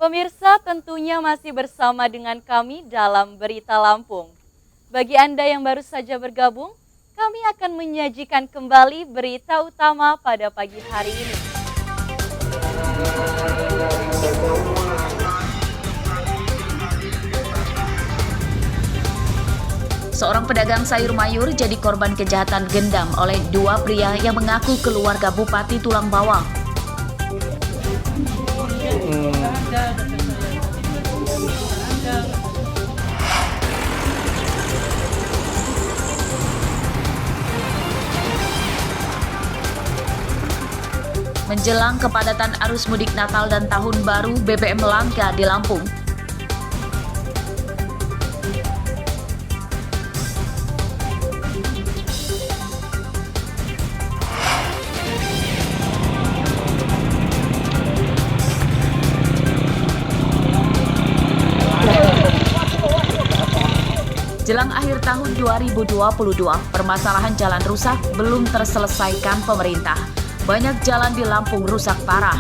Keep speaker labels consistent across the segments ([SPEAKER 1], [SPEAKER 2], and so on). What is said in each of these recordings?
[SPEAKER 1] Pemirsa, tentunya masih bersama dengan kami dalam Berita Lampung. Bagi Anda yang baru saja bergabung, kami akan menyajikan kembali berita utama pada pagi hari ini.
[SPEAKER 2] Seorang pedagang sayur mayur jadi korban kejahatan gendam oleh dua pria yang mengaku keluarga Bupati Tulang Bawang. Menjelang kepadatan arus mudik Natal dan Tahun Baru, BBM langka di Lampung. Jelang akhir tahun 2022, permasalahan jalan rusak belum terselesaikan pemerintah. Banyak jalan di Lampung rusak parah.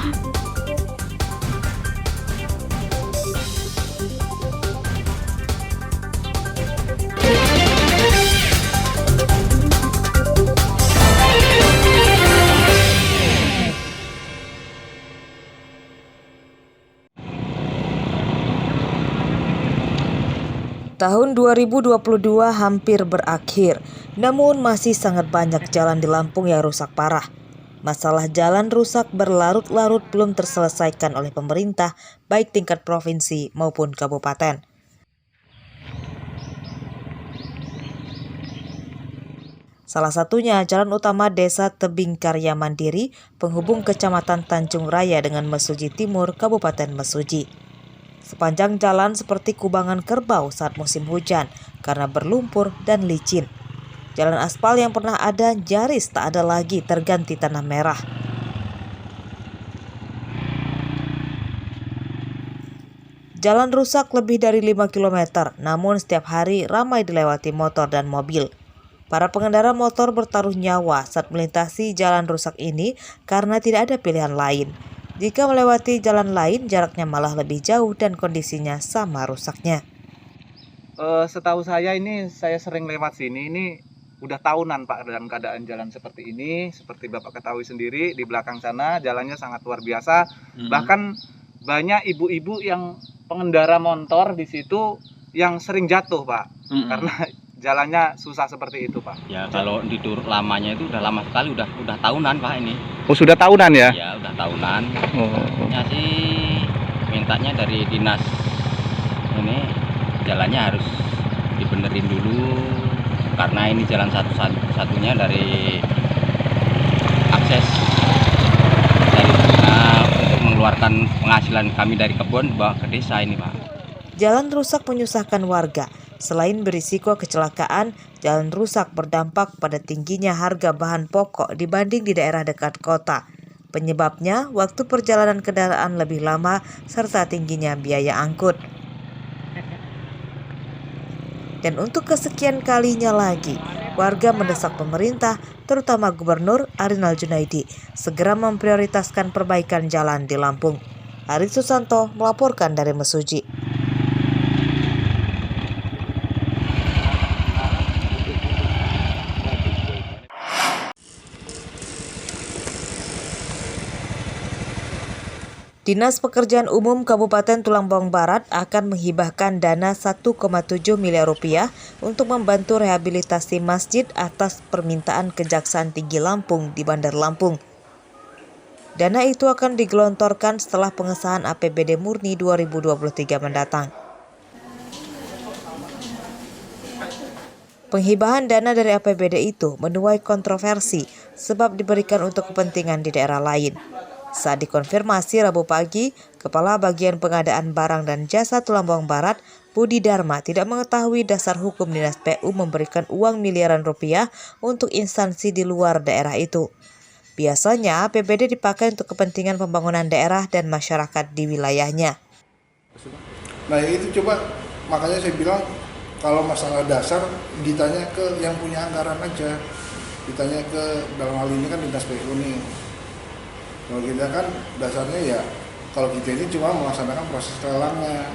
[SPEAKER 3] Tahun 2022 hampir berakhir, namun masih sangat banyak jalan di Lampung yang rusak parah. Masalah jalan rusak berlarut-larut belum terselesaikan oleh pemerintah, baik tingkat provinsi maupun kabupaten. Salah satunya jalan utama Desa Tebing Karya Mandiri, penghubung Kecamatan Tanjung Raya dengan Mesuji Timur, Kabupaten Mesuji. Sepanjang jalan seperti kubangan kerbau saat musim hujan karena berlumpur dan licin. Jalan aspal yang pernah ada nyaris tak ada lagi, terganti tanah merah. Jalan rusak lebih dari 5 km, namun setiap hari ramai dilewati motor dan mobil. Para pengendara motor bertaruh nyawa saat melintasi jalan rusak ini karena tidak ada pilihan lain. Jika melewati jalan lain, jaraknya malah lebih jauh dan kondisinya sama rusaknya.
[SPEAKER 4] Setahu saya ini, saya sering lewat sini, ini udah tahunan Pak dalam keadaan jalan seperti ini. Seperti Bapak ketahui sendiri, di belakang sana jalannya sangat luar biasa. Bahkan banyak ibu-ibu yang pengendara motor di situ yang sering jatuh Pak, karena jalannya susah seperti itu Pak.
[SPEAKER 5] Ya kalau ditur lamanya itu udah lama sekali, udah tahunan Pak ini.
[SPEAKER 4] Oh sudah tahunan ya?
[SPEAKER 5] Ya udah tahunan.
[SPEAKER 4] Oh.
[SPEAKER 5] Sih mintanya dari dinas ini jalannya harus dibenerin dulu karena ini jalan satu-satunya dari akses dari untuk mengeluarkan penghasilan kami dari kebun bawa ke desa ini Pak.
[SPEAKER 3] Jalan rusak menyusahkan warga. Selain berisiko kecelakaan, jalan rusak berdampak pada tingginya harga bahan pokok dibanding di daerah dekat kota. Penyebabnya, waktu perjalanan kendaraan lebih lama serta tingginya biaya angkut. Dan untuk kesekian kalinya lagi, warga mendesak pemerintah, terutama Gubernur Arinal Junaidi, segera memprioritaskan perbaikan jalan di Lampung. Ari Susanto melaporkan dari Mesuji. Dinas Pekerjaan Umum Kabupaten Tulang Bawang Barat akan menghibahkan dana 1,7 miliar rupiah untuk membantu rehabilitasi masjid atas permintaan Kejaksaan Tinggi Lampung di Bandar Lampung. Dana itu akan digelontorkan setelah pengesahan APBD Murni 2023 mendatang. Penghibahan dana dari APBD itu menuai kontroversi sebab diberikan untuk kepentingan di daerah lain. Saat dikonfirmasi Rabu pagi, Kepala Bagian Pengadaan Barang dan Jasa Tulang Bawang Barat, Budi Dharma, tidak mengetahui dasar hukum Dinas PU memberikan uang miliaran rupiah untuk instansi di luar daerah itu. Biasanya APBD dipakai untuk kepentingan pembangunan daerah dan masyarakat di wilayahnya.
[SPEAKER 6] Nah itu coba, makanya saya bilang kalau masalah dasar ditanya ke yang punya anggaran aja, ditanya ke dalam hal ini kan Dinas PU nih. Kalau kita kan dasarnya ya Kalau kita ini cuma melaksanakan proses lelangnya.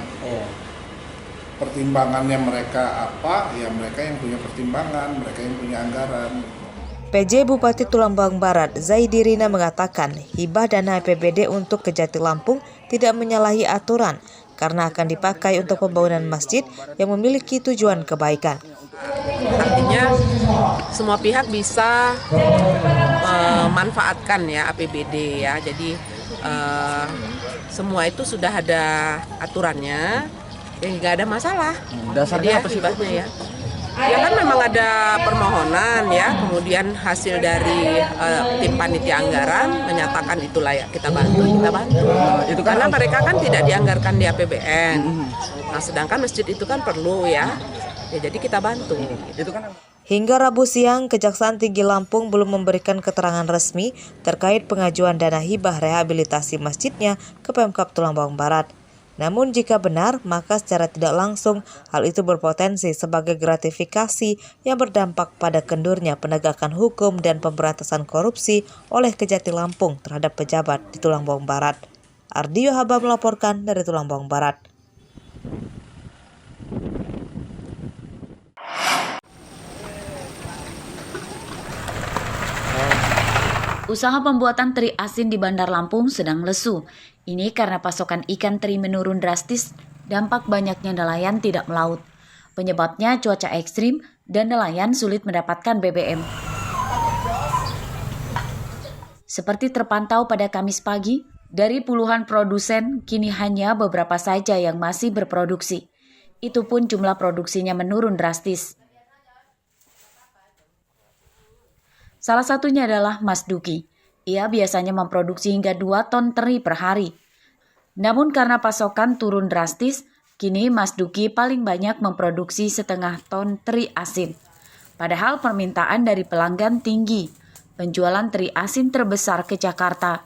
[SPEAKER 6] Pertimbangannya mereka apa? Ya mereka yang punya pertimbangan, mereka yang punya anggaran.
[SPEAKER 3] PJ Bupati Tulungagung Barat Zaidi Rina mengatakan hibah dana APBD untuk Kejati Lampung tidak menyalahi aturan karena akan dipakai untuk pembangunan masjid yang memiliki tujuan kebaikan.
[SPEAKER 7] Artinya semua pihak bisa memanfaatkan ya APBD ya. Jadi semua itu sudah ada aturannya, yang nggak ada masalah. Dasarnya apa sih hibahnya ya? Ya kan memang ada permohonan ya, kemudian hasil dari tim panitia anggaran menyatakan itu layak kita bantu. Itu karena mereka kan tidak dianggarkan di APBN. Nah, sedangkan masjid itu kan perlu ya jadi kita bantu.
[SPEAKER 3] Hingga Rabu siang, Kejaksaan Tinggi Lampung belum memberikan keterangan resmi terkait pengajuan dana hibah rehabilitasi masjidnya ke Pemkab Tulungagung Barat. Namun jika benar, maka secara tidak langsung hal itu berpotensi sebagai gratifikasi yang berdampak pada kendurnya penegakan hukum dan pemberantasan korupsi oleh Kejati Lampung terhadap pejabat di Tulungagung Barat. Ardio Haba melaporkan dari Tulungagung Barat.
[SPEAKER 2] Usaha pembuatan teri asin di Bandar Lampung sedang lesu. Ini karena pasokan ikan teri menurun drastis, dampak banyaknya nelayan tidak melaut. Penyebabnya cuaca ekstrim dan nelayan sulit mendapatkan BBM. Seperti terpantau pada Kamis pagi, dari puluhan produsen, kini hanya beberapa saja yang masih berproduksi. Itu pun jumlah produksinya menurun drastis. Salah satunya adalah Mas Duki. Ia biasanya memproduksi hingga 2 ton teri per hari. Namun karena pasokan turun drastis, kini Mas Duki paling banyak memproduksi 0,5 ton teri asin. Padahal permintaan dari pelanggan tinggi. Penjualan teri asin terbesar ke Jakarta.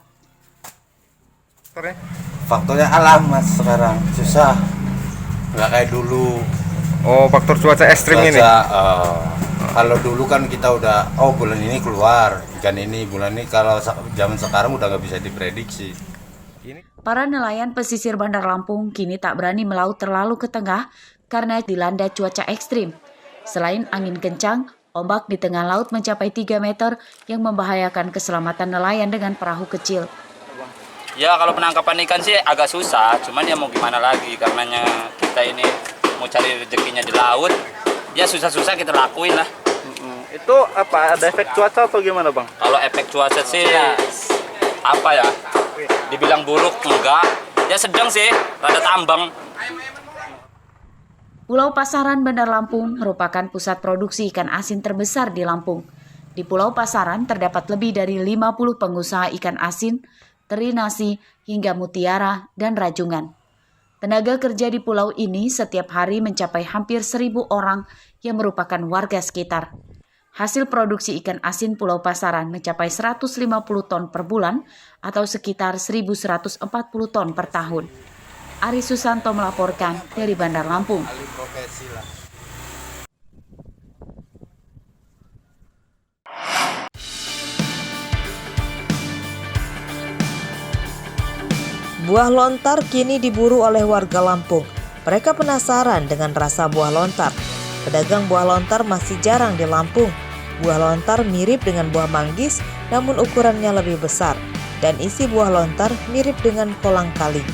[SPEAKER 8] Faktornya alam mas sekarang, susah. Nggak kayak dulu.
[SPEAKER 9] Oh, faktor cuaca ekstrim ini?
[SPEAKER 8] Kalau dulu kan kita udah, bulan ini keluar ikan ini, bulan ini. Kalau zaman sekarang udah nggak bisa diprediksi.
[SPEAKER 2] Para nelayan pesisir Bandar Lampung kini tak berani melaut terlalu ke tengah karena dilanda cuaca ekstrim. Selain angin kencang, ombak di tengah laut mencapai 3 meter yang membahayakan keselamatan nelayan dengan perahu kecil.
[SPEAKER 5] Ya kalau penangkapan ikan sih agak susah, cuman ya mau gimana lagi, karenanya kita ini mau cari rezekinya di laut, ya susah-susah kita lakuin lah.
[SPEAKER 4] Itu apa, ada efek cuaca atau gimana bang?
[SPEAKER 5] Kalau efek cuaca sih apa ya, dibilang buruk enggak, ya sedang sih, rada tambang.
[SPEAKER 2] Pulau Pasaran Bandar Lampung merupakan pusat produksi ikan asin terbesar di Lampung. Di Pulau Pasaran terdapat lebih dari 50 pengusaha ikan asin, teri nasi, hingga mutiara dan rajungan. Tenaga kerja di pulau ini setiap hari mencapai hampir 1.000 orang yang merupakan warga sekitar. Hasil produksi ikan asin Pulau Pasaran mencapai 150 ton per bulan atau sekitar 1.140 ton per tahun. Ari Susanto melaporkan dari Bandar Lampung.
[SPEAKER 3] Buah lontar kini diburu oleh warga Lampung. Mereka penasaran dengan rasa buah lontar. Pedagang buah lontar masih jarang di Lampung. Buah lontar mirip dengan buah manggis, namun ukurannya lebih besar. Dan isi buah lontar mirip dengan kolang kaling.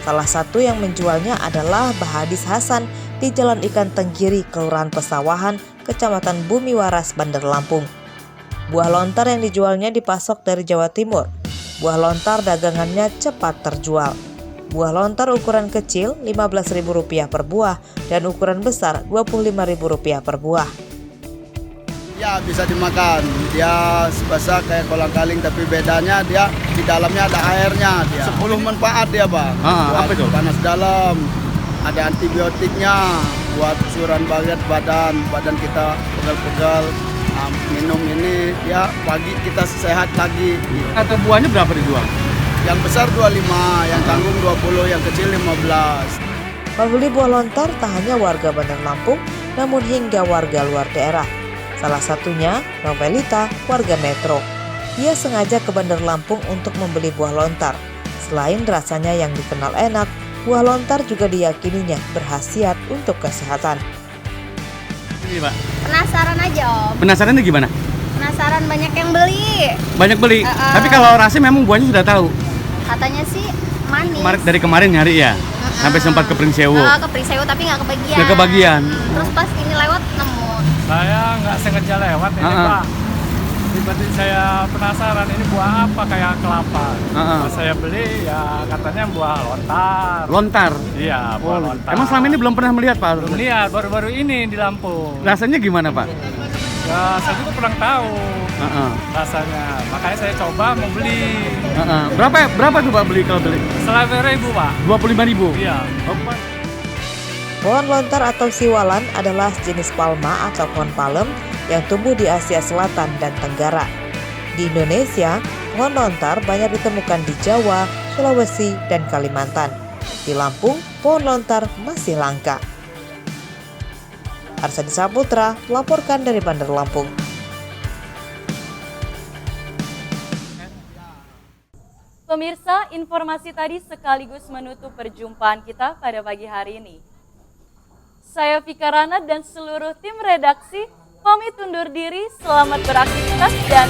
[SPEAKER 3] Salah satu yang menjualnya adalah Bahadis Hasan di Jalan Ikan Tenggiri, Kelurahan Pesawahan, Kecamatan Bumi Waras, Bandar Lampung. Buah lontar yang dijualnya dipasok dari Jawa Timur. Buah lontar dagangannya cepat terjual. Buah lontar ukuran kecil Rp15.000 per buah dan ukuran besar Rp25.000 per buah.
[SPEAKER 10] Ya bisa dimakan, dia sebasa kayak kolang kaling tapi bedanya dia di dalamnya ada airnya. Dia 10 manfaat dia bang. Buat panas dalam, ada antibiotiknya, buat usuran badan kita pegal-pegal. Minum ini ya pagi kita sehat lagi.
[SPEAKER 9] Atau buahnya berapa dijual?
[SPEAKER 10] Yang besar 25, yang tanggung 20, yang kecil 15.
[SPEAKER 3] Membeli buah lontar tak hanya warga Bandar Lampung, namun hingga warga luar daerah. Salah satunya Novelita, warga Metro. Ia sengaja ke Bandar Lampung untuk membeli buah lontar. Selain rasanya yang dikenal enak, buah lontar juga diyakininya berkhasiat untuk kesehatan.
[SPEAKER 9] Ini, Pak.
[SPEAKER 11] Penasaran aja, Om.
[SPEAKER 9] Penasarannya gimana?
[SPEAKER 11] Penasaran, banyak yang beli.
[SPEAKER 9] Banyak beli. Tapi kalau rasanya memang buahnya sudah tahu.
[SPEAKER 11] Katanya sih manis.
[SPEAKER 9] Dari kemarin nyari ya. Sampai sempat ke Pringsewu.
[SPEAKER 11] Ke Pringsewu tapi nggak kebagian.
[SPEAKER 9] Nggak kebagian.
[SPEAKER 11] Terus pas ini lewat nemu.
[SPEAKER 12] Saya nggak sengaja lewat ini, Pak. Tiba-tiba saya penasaran ini buah apa, kayak kelapa. Pas saya beli ya katanya buah lontar.
[SPEAKER 9] Lontar?
[SPEAKER 12] Iya, buah lontar.
[SPEAKER 9] Emang selama ini belum pernah melihat, Pak?
[SPEAKER 12] Belum lihat, baru-baru ini di Lampung.
[SPEAKER 9] Rasanya gimana, Pak?
[SPEAKER 12] Ya, saya juga kurang tahu rasanya. Makanya saya coba mau beli.
[SPEAKER 9] Berapa tuh, Pak, beli kalau beli?
[SPEAKER 12] 11.000, Pak.
[SPEAKER 9] 25.000?
[SPEAKER 12] Iya.
[SPEAKER 3] Pohon lontar atau siwalan adalah jenis palma atau pohon palem yang tumbuh di Asia Selatan dan Tenggara. Di Indonesia, pohon lontar banyak ditemukan di Jawa, Sulawesi, dan Kalimantan. Di Lampung, pohon lontar masih langka. Arsadi Saputra melaporkan dari Bandar Lampung.
[SPEAKER 1] Pemirsa, informasi tadi sekaligus menutup perjumpaan kita pada pagi hari ini. Saya Vika Rana dan seluruh tim redaksi pamit undur diri, selamat beraktivitas dan